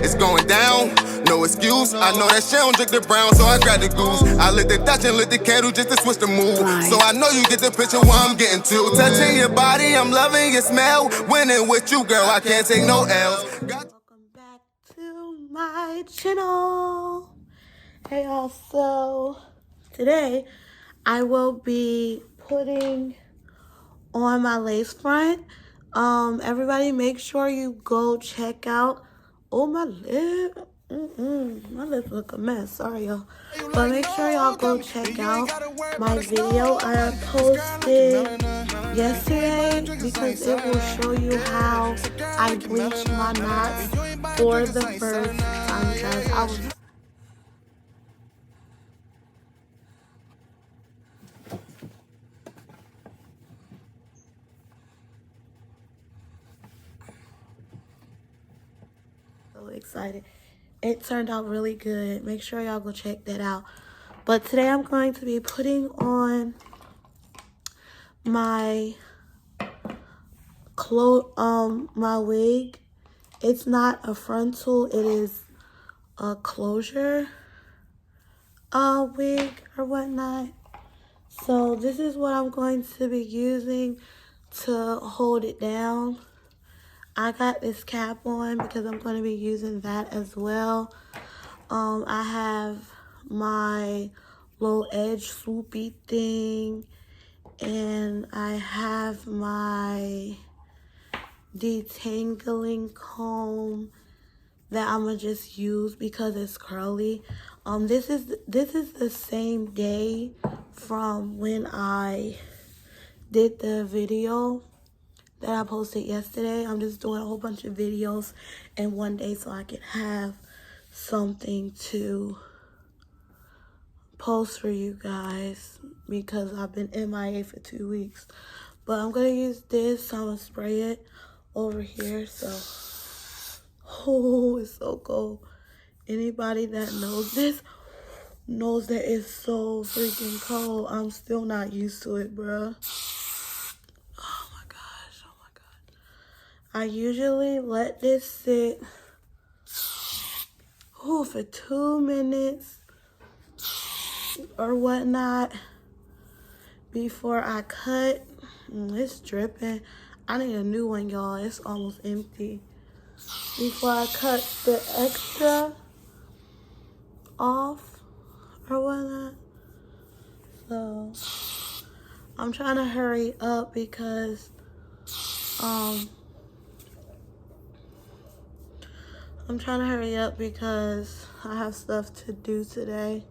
It's going down, no excuse. I know that she don't drink the brown, so I grab the goose. I lit the Dutch and lit the candle just to switch the mood. So I know you get the picture where I'm getting to. Touching your body, I'm loving your smell. Winning with you, girl, I can't take no L's. Welcome back to my channel. Hey y'all, so today I will be putting on my lace front. Everybody make sure you go check out, oh, my lip. My lips look a mess, sorry y'all. But make sure y'all go check out my video I posted yesterday, because it will show you how I bleached my knots for the first time, guys. I was so excited. It turned out really good. Make sure y'all go check that out. But today I'm going to be putting on my my wig. It's not a frontal, it is a closure wig or whatnot. So this is what I'm going to be using to hold it down. I got this cap on because I'm going to be using that as well. I have my little edge swoopy thing, and I have my detangling comb that I'm gonna just use because it's curly. This is the same day from when I did the video that I posted yesterday. I'm just doing a whole bunch of videos in one day so I can have something to post for you guys, because I've been MIA for 2 weeks. But I'm gonna use this. I'm gonna spray it over here. So, oh, it's so cold. Anybody that knows this knows that it's so freaking cold. I'm still not used to it, bruh. Oh my gosh, oh my god. I usually let this sit for 2 minutes or whatnot before I cut. It's dripping. I need a new one, y'all. It's almost empty. Before I cut the extra off or whatnot. So I'm trying to hurry up because I have stuff to do today.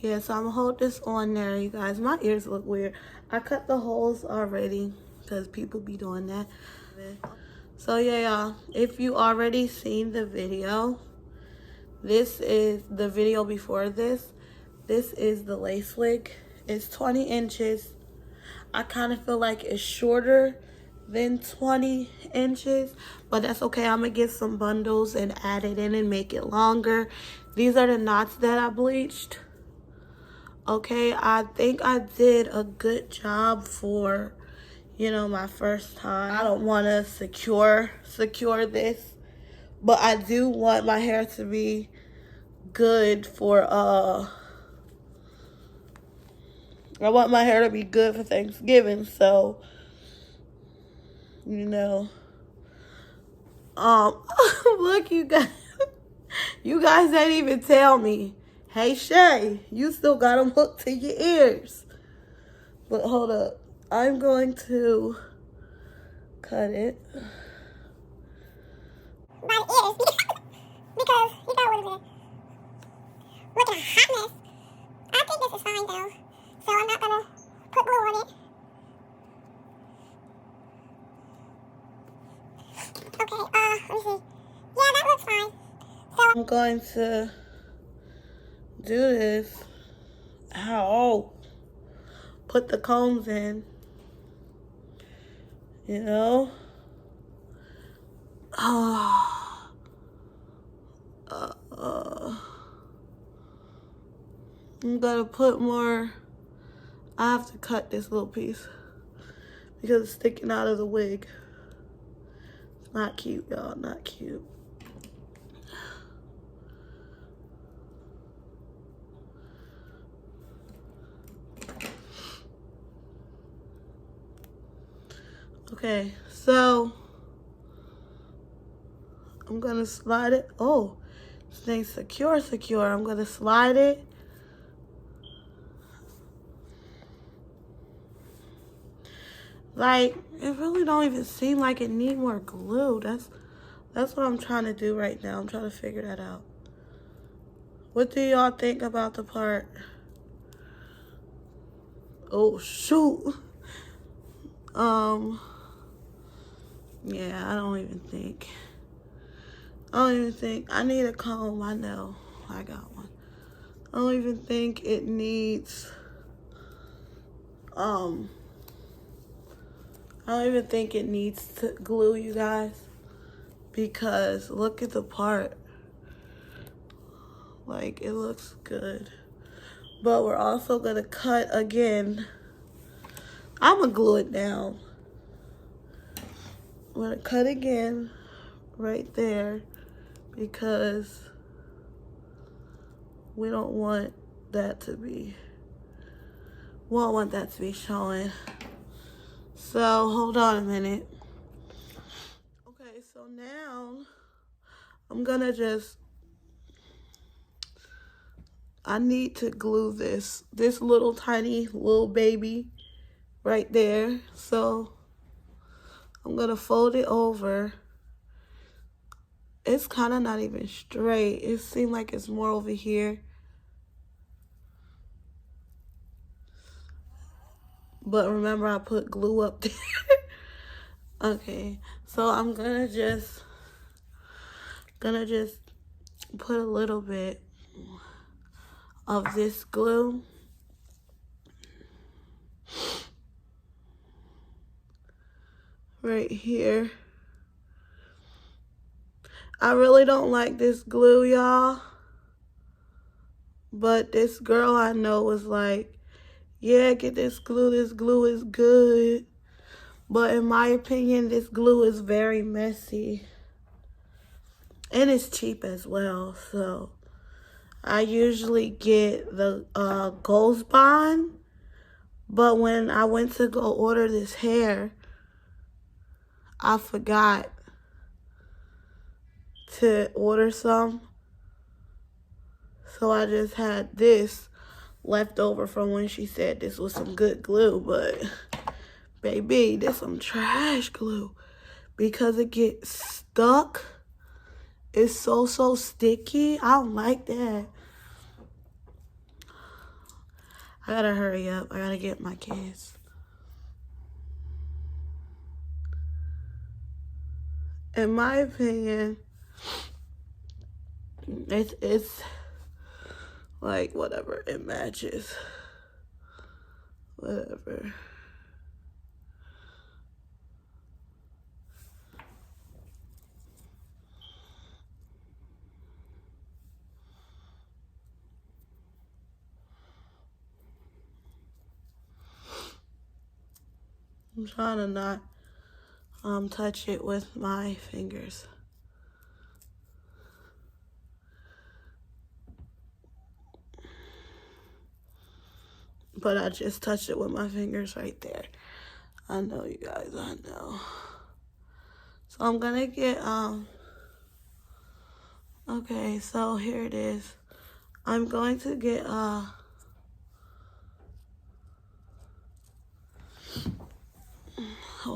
Yeah, so I'm gonna hold this on there, you guys. My ears look weird. I cut the holes already because people be doing that. So yeah, y'all, if you already seen the video, this is the video before this. This is the lace wig. It's 20 inches. I kind of feel like it's shorter than 20 inches, but that's okay. I'm gonna get some bundles and add it in and make it longer. These are the knots that I bleached. Okay, I think I did a good job for, you know, my first time. I don't want to secure this, but I do want my hair to be good for I want my hair to be good for Thanksgiving. So, you know, look, you guys didn't even tell me. Hey, Shay, you still got them hooked to your ears. But hold up. I'm going to cut it. By the ears. Because you know what it is. Look at a hot mess. I think this is fine though. So I'm not going to put glue on it. Okay, let me see. Yeah, that looks fine. So I'm going to do this. Ow. Put the combs in. You know? I'm gonna put more. I have to cut this little piece because it's sticking out of the wig. Not cute, y'all, not cute. Okay, so I'm gonna slide it. Oh, this thing's secure. I'm gonna slide it. Like, it really don't even seem like it need more glue. That's what I'm trying to do right now. I'm trying to figure that out. What do y'all think about the part? Oh, shoot. Yeah, I don't even think. I need a comb. I know. I got one. I don't even think it needs, I don't even think it needs to glue, you guys. Because look at the part. Like, it looks good. But we're also gonna cut again. I'm gonna glue it down. I'm gonna cut again right there because we don't want that to be, showing. So hold on a minute. Okay, so now I'm gonna I need to glue this little tiny little baby right there. So I'm gonna fold it over. It's kind of not even straight. It seems like it's more over here. But remember, I put glue up there. Okay, so I'm gonna just put a little bit of this glue right here. I really don't like this glue, y'all. But this girl I know was like, yeah, get this glue. This glue is good. But in my opinion, this glue is very messy. And it's cheap as well. So I usually get the Ghost Bond. But when I went to go order this hair, I forgot to order some. So I just had this left over from when she said this was some good glue. But baby, this some trash glue because it gets stuck. It's so sticky. I don't like that. I gotta hurry up. I gotta get my kids. In my opinion, it's like whatever, it matches. Whatever. I'm trying to not touch it with my fingers. But I just touched it with my fingers right there. I know, you guys, I know. So I'm gonna get, okay, so here it is. I'm going to get, hold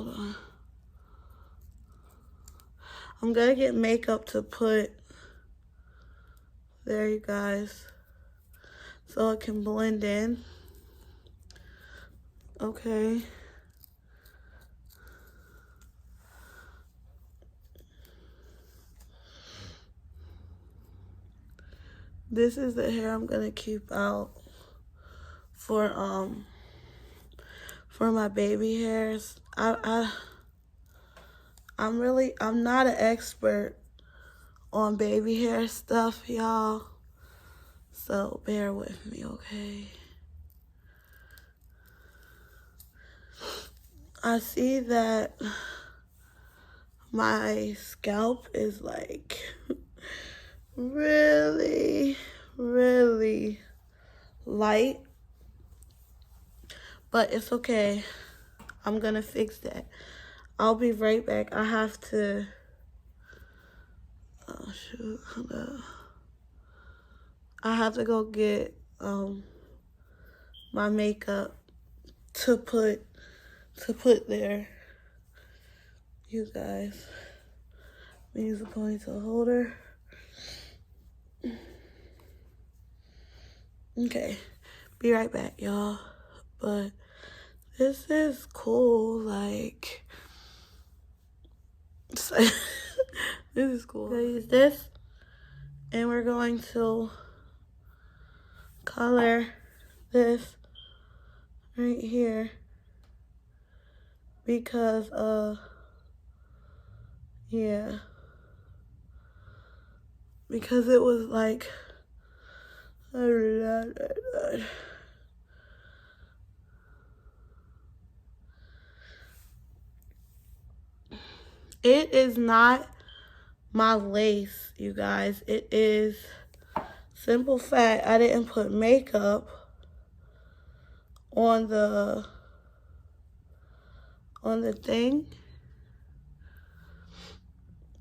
on. I'm gonna get makeup to put there, you guys, so it can blend in. Okay. This is the hair I'm gonna keep out for my baby hairs. I'm not an expert on baby hair stuff, y'all. So bear with me, okay? I see that my scalp is like really, really light. But it's okay. I'm gonna fix that. I'll be right back. I have to, oh shoot, hold up. I have to go get my makeup to put there. You guys, we use a ponytail holder. Okay, be right back, y'all. But this is cool, like, this is cool. We're gonna use this, and we're going to color this right here because yeah, because it was like it is not my lace, you guys. It is simple fact I didn't put makeup on the thing,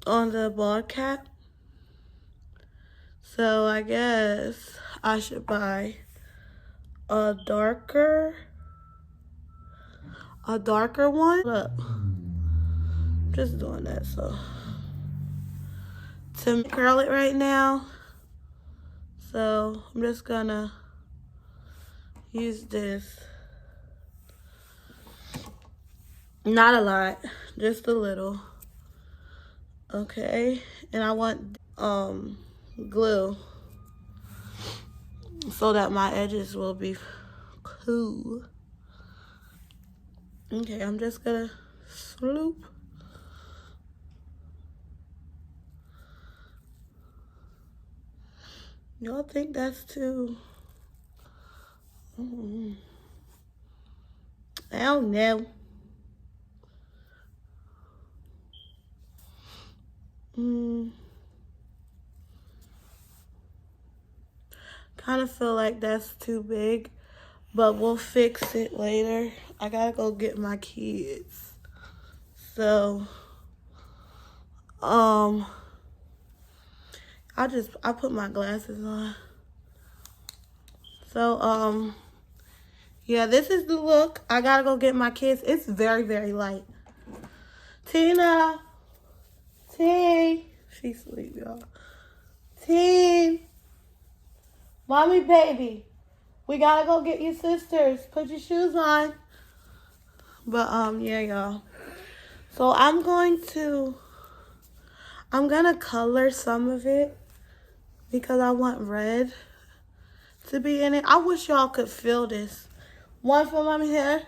on the bald cap. So I guess I should buy a darker one. Look, just doing that so to curl it right now. So I'm just gonna use this. Not a lot, just a little. Okay, and I want glue so that my edges will be cool. Okay, I'm just gonna swoop. Y'all think that's too? I don't know. Kind of feel like that's too big, but we'll fix it later. I gotta go get my kids. So, I put my glasses on. So, yeah, this is the look. I gotta go get my kids. It's very, very light. Tina. T. She's asleep, y'all. T. Mommy, baby. We gotta go get your sisters. Put your shoes on. But, yeah, y'all. So, I'm gonna color some of it because I want red to be in it. I wish y'all could feel this. One for mommy hair.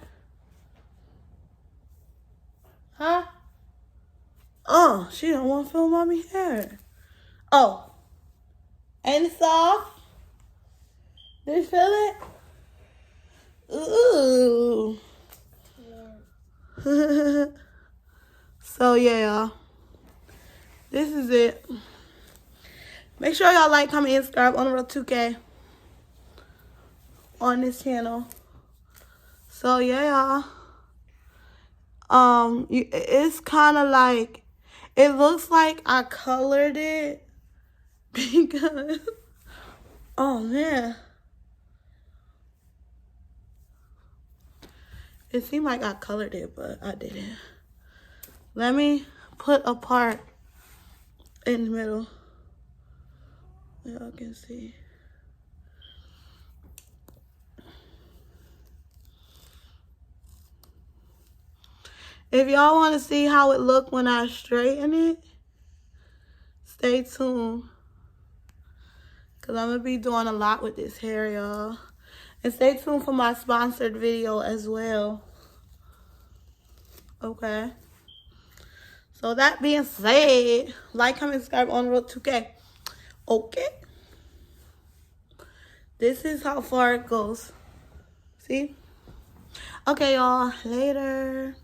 Huh? Oh, she don't want to feel mommy hair. Oh. Ain't it soft? Do you feel it? Ooh. Yeah. So, yeah, y'all. This is it. Make sure y'all like, comment, and subscribe on the road 2K on this channel. So, yeah, y'all. It's kind of like, it looks like I colored it because, oh, man. It seemed like I colored it, but I didn't. Let me put a part in the middle. Y'all can see. If y'all want to see how it look when I straighten it, stay tuned. Because I'm going to be doing a lot with this hair, y'all. And stay tuned for my sponsored video as well. Okay. So that being said, like, comment, subscribe on the road 2K. Okay. This is how far it goes. See? Okay, y'all. Later.